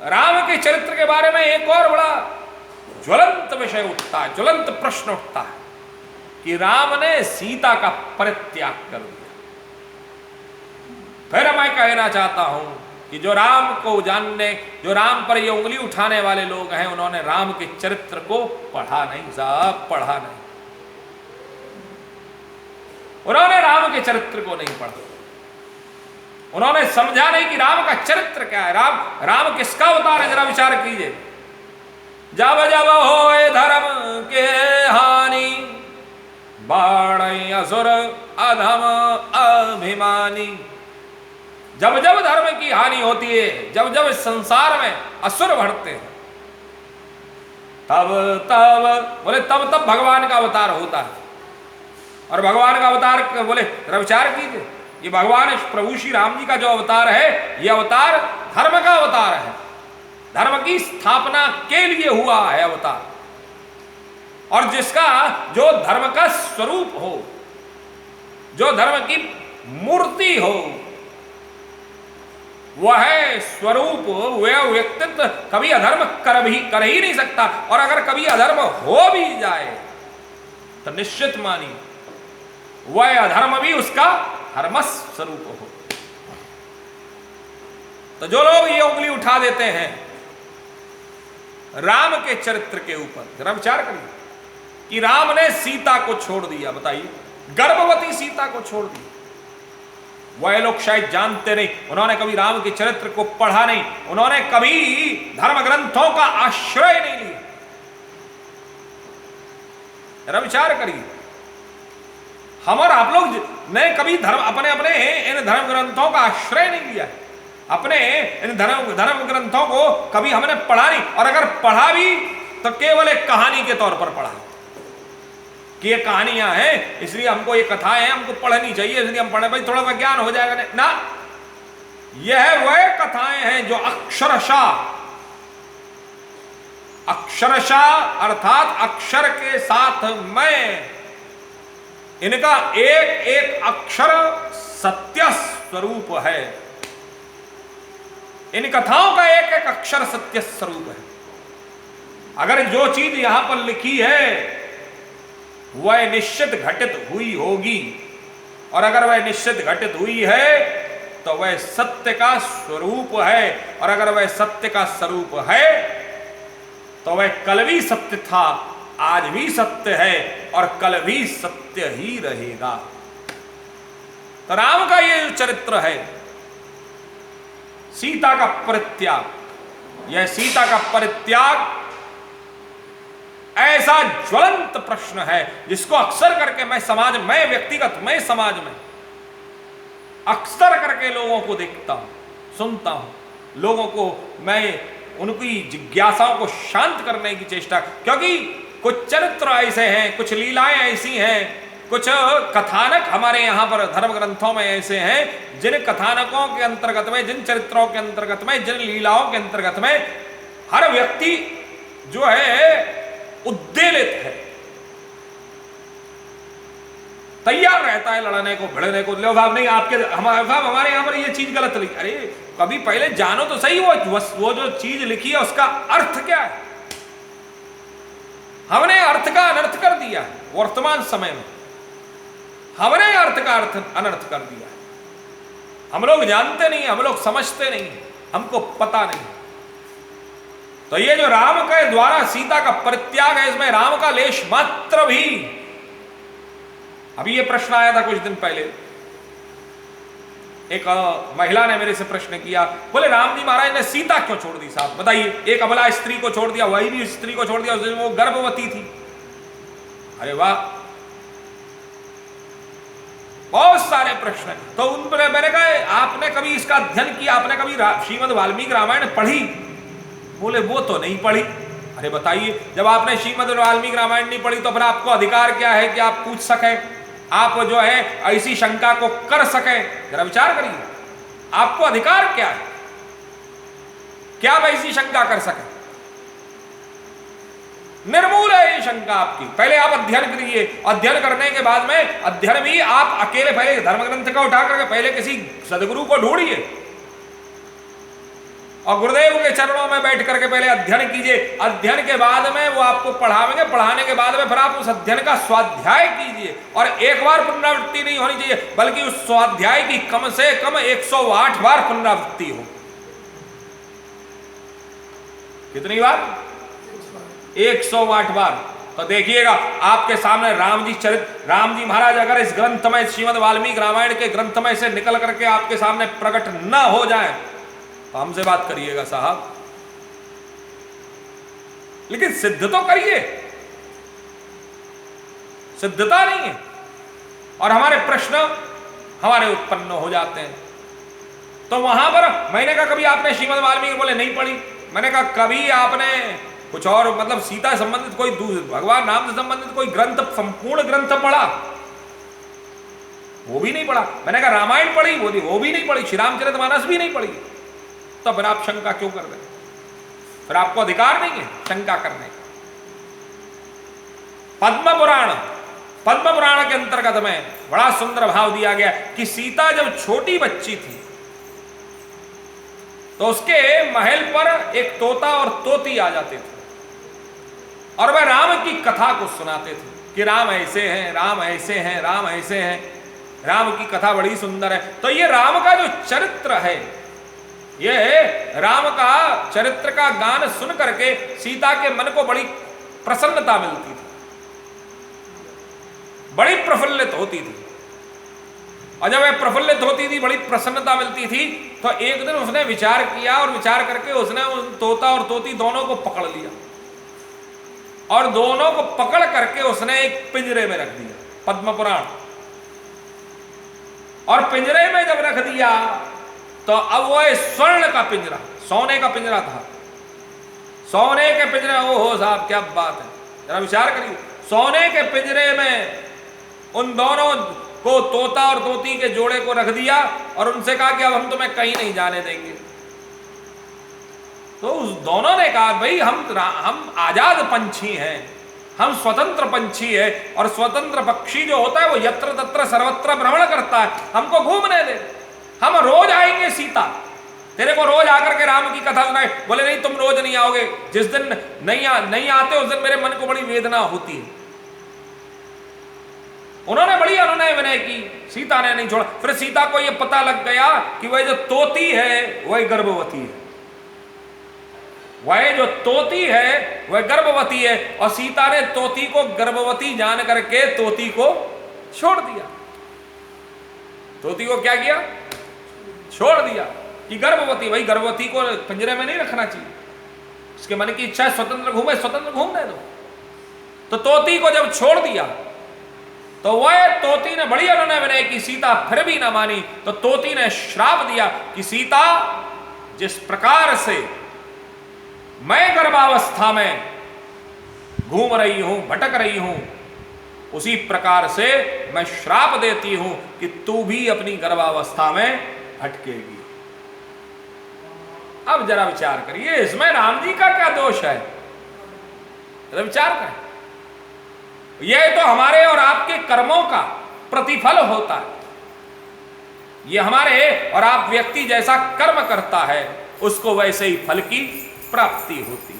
राम के चरित्र के बारे में एक और बड़ा ज्वलंत विषय उठता है, ज्वलंत प्रश्न उठता है कि राम ने सीता का परित्याग कर दिया। फिर मैं कहना चाहता हूं कि जो राम को जानने, जो राम पर ये उंगली उठाने वाले लोग हैं, उन्होंने राम के चरित्र को पढ़ा नहीं साहब, पढ़ा नहीं। उन्होंने राम के चरित्र को नहीं पढ़ा, उन्होंने समझा नहीं कि राम का चरित्र क्या है। राम किसका अवतार है, जरा विचार कीजिए। जब जब होए धर्म के हानि, बाढ़ असुर अधम अभिमानी। जब जब धर्म की हानि होती है, जब जब इस संसार में असुर बढ़ते हैं, तब तब बोले तब तब भगवान का अवतार होता है। और भगवान का अवतार बोले विचार कीजिए, ये भगवान प्रभु श्री राम जी का जो अवतार है, ये अवतार धर्म का अवतार है, धर्म की स्थापना के लिए हुआ है अवतार। और जिसका जो धर्म का स्वरूप हो, जो धर्म की मूर्ति हो, वह स्वरूप, वह व्यक्तित्व कभी अधर्म कर ही नहीं सकता। और अगर कभी अधर्म हो भी जाए तो निश्चित मानिए वह अधर्म भी उसका धर्म स्वरूप हो। तो जो लोग ये उंगली उठा देते हैं राम के चरित्र के ऊपर, जरा विचार करिए कि राम ने सीता को छोड़ दिया, बताइए, गर्भवती सीता को छोड़ दिया। वह लोग शायद जानते नहीं, उन्होंने कभी राम के चरित्र को पढ़ा नहीं, उन्होंने कभी धर्म ग्रंथों का आश्रय नहीं लिया। जरा विचार करिए, हम और आप लोग ने कभी अपने इन धर्म ग्रंथों का आश्रय नहीं लिया, अपने इन धर्म ग्रंथों को कभी हमने पढ़ा नहीं। और अगर पढ़ा भी तो केवल एक कहानी के तौर पर पढ़ा कि ये कहानियां हैं, इसलिए हमको ये कथाएं हैं, हमको पढ़नी चाहिए, इसलिए हम पढ़े, भाई थोड़ा सा ज्ञान हो जाएगा। नहीं ना, यह वह कथाएं हैं जो अक्षरशः अर्थात अक्षर के साथ मैं, इनका एक एक अक्षर सत्य स्वरूप है। इन कथाओं का एक एक अक्षर सत्य स्वरूप है। अगर जो चीज यहां पर लिखी है वह निश्चित घटित हुई होगी, और अगर वह निश्चित घटित हुई है तो वह सत्य का स्वरूप है। और अगर वह सत्य का स्वरूप है तो वह कल भी सत्य था, आज भी सत्य है और कल भी सत्य ही रहेगा। तो राम का ये जो चरित्र है, सीता का परित्याग, यह सीता का परित्याग ऐसा ज्वलंत प्रश्न है जिसको अक्सर करके मैं समाज में अक्सर करके लोगों को देखता हूं, सुनता हूं। लोगों को मैं उनकी जिज्ञासाओं को शांत करने की चेष्टा, क्योंकि कुछ चरित्र ऐसे हैं, कुछ लीलाएं ऐसी हैं, कुछ कथानक हमारे यहाँ पर धर्म ग्रंथों में ऐसे हैं, जिन कथानकों के अंतर्गत में, जिन चरित्रों के अंतर्गत में, जिन लीलाओं के अंतर्गत में हर व्यक्ति जो है उद्वेलित है, तैयार रहता है लड़ने को, भिड़ने को। लो साहब नहीं, हमारे यहाँ पर ये चीज गलत लिखी। अरे कभी पहले जानो तो सही वो जो चीज लिखी है उसका अर्थ क्या है। हमने अर्थ का अनर्थ कर दिया है, वर्तमान समय में हमने अर्थ का अनर्थ कर दिया है। हम लोग जानते नहीं, हम लोग समझते नहीं, हमको पता नहीं। तो ये जो राम के द्वारा सीता का परित्याग है, इसमें राम का लेश मात्र भी, अभी ये प्रश्न आया था कुछ दिन पहले, एक महिला ने मेरे से प्रश्न किया, बोले राम जी महाराज ने सीता क्यों छोड़ दी साहब, बताइए। एक अबला स्त्री को छोड़ दिया, वही भी स्त्री को छोड़ दिया, वो गर्भवती थी। अरे वाह, बहुत सारे प्रश्न। तो उन पर मैंने कहा आपने कभी इसका अध्ययन किया, आपने कभी श्रीमद् वाल्मीकि रामायण पढ़ी? बोले वो तो नहीं पढ़ी। अरे बताइए, जब आपने श्रीमद् वाल्मीकि रामायण नहीं पढ़ी तो फिर आपको अधिकार क्या है कि आप पूछ सके, आप जो है ऐसी शंका को कर सके? जरा विचार करिए, आपको अधिकार क्या है, क्या आप ऐसी शंका कर सके? निर्मूल है ये शंका आपकी। पहले आप अध्ययन करिए, अध्ययन करने के बाद में, अध्ययन भी आप अकेले पहले धर्म ग्रंथ का उठा करके पहले किसी सदगुरु को ढूंढिए, और गुरुदेव के चरणों में बैठ करके पहले अध्ययन कीजिए, अध्ययन के बाद में वो आपको पढ़ावेंगे, पढ़ाने के बाद में फिर आप उस अध्ययन का स्वाध्याय कीजिए। और एक बार पुनरावृत्ति नहीं होनी चाहिए, बल्कि उस स्वाध्याय की कम से कम 108 बार पुनरावृत्ति हो। कितनी बार? 108 बार। तो देखिएगा आपके सामने राम जी चरित्र, राम जी महाराज अगर इस ग्रंथ में, श्रीमद् वाल्मीकि रामायण के ग्रंथ में से निकल करके आपके सामने प्रकट न हो जाए तो हमसे बात करिएगा साहब, लेकिन सिद्ध तो करिए, सिद्धता नहीं है और हमारे प्रश्न हमारे उत्पन्न हो जाते हैं। तो वहां पर मैंने कहा कभी आपने श्रीमद् वाल्मीकि, बोले नहीं पढ़ी। मैंने कहा कभी आपने कुछ और मतलब सीता संबंधित कोई भगवान राम से संबंधित कोई ग्रंथ, संपूर्ण ग्रंथ पढ़ा? वो भी नहीं पढ़ा। मैंने कहा रामायण पढ़ी? वो भी नहीं पढ़ी। श्री रामचरितमानस भी नहीं पढ़ी। तो फिर आप शंका क्यों कर रहे? फिर आपको अधिकार नहीं है शंका करने का। पद्म पुराण, पद्म पुराण के अंतर्गत में बड़ा सुंदर भाव दिया गया कि सीता जब छोटी बच्ची थी तो उसके महल पर एक तोता और तोती आ जाते थे और वह राम की कथा को सुनाते थे कि राम ऐसे हैं, राम ऐसे हैं, राम ऐसे हैं। राम की कथा बड़ी सुंदर है। तो ये राम का जो चरित्र है, ये राम का चरित्र का गान सुन करके सीता के मन को बड़ी प्रसन्नता मिलती थी, बड़ी प्रफुल्लित होती थी। और जब वह प्रफुल्लित होती थी, बड़ी प्रसन्नता मिलती थी, तो एक दिन उसने विचार किया और विचार करके उसने उन तोता और तोती दोनों को पकड़ लिया और दोनों को पकड़ करके उसने एक पिंजरे में रख दिया, पद्म पुराण। और पिंजरे में जब रख दिया तो अब वो स्वर्ण का पिंजरा, सोने का पिंजरा था, सोने के पिंजरे। ओहो साहब क्या बात है, जरा विचार करिए। सोने के पिंजरे में उन दोनों को, तोता और तोती के जोड़े को रख दिया और उनसे कहा कि अब हम तुम्हें कहीं नहीं जाने देंगे। तो उस दोनों ने कहा भाई हम आजाद पंछी हैं, हम स्वतंत्र पंछी है और स्वतंत्र पक्षी जो होता है वो यत्र तत्र सर्वत्र भ्रमण करता है, हमको घूमने दे, हम रोज आएंगे सीता, तेरे को रोज आकर के राम की कथा सुनाए। बोले नहीं, तुम रोज नहीं आओगे, जिस दिन नहीं आते उस दिन मेरे मन को बड़ी वेदना होती है। उन्होंने बड़ी अनुनय विनय की, सीता ने नहीं छोड़ा। फिर सीता को यह पता लग गया कि वह जो तोती है वह गर्भवती है, वह जो तोती है वह गर्भवती है। और सीता ने तोती को गर्भवती जान करके तोती को छोड़ दिया। तोती को क्या किया? छोड़ दिया कि गर्भवती, भाई गर्भवती को पिंजरे में नहीं रखना चाहिए, उसके मन की इच्छा है स्वतंत्र घूमे, स्वतंत्र घूमने दो। तो तोती को जब छोड़ दिया तो वह तोती ने बड़ी अनुनय विनय की, सीता फिर भी ना मानी। तो तोती ने श्राप दिया कि सीता, जिस प्रकार से मैं गर्भावस्था में घूम रही हूं, भटक रही हूं, उसी प्रकार से मैं श्राप देती हूं कि तू भी अपनी गर्भावस्था में भटकेगी। अब जरा विचार करिए, इसमें राम जी का क्या दोष है? जरा विचार करें। यह तो हमारे और आपके कर्मों का प्रतिफल होता है। यह हमारे और आप व्यक्ति जैसा कर्म करता है उसको वैसे ही फल की प्राप्ति होती है।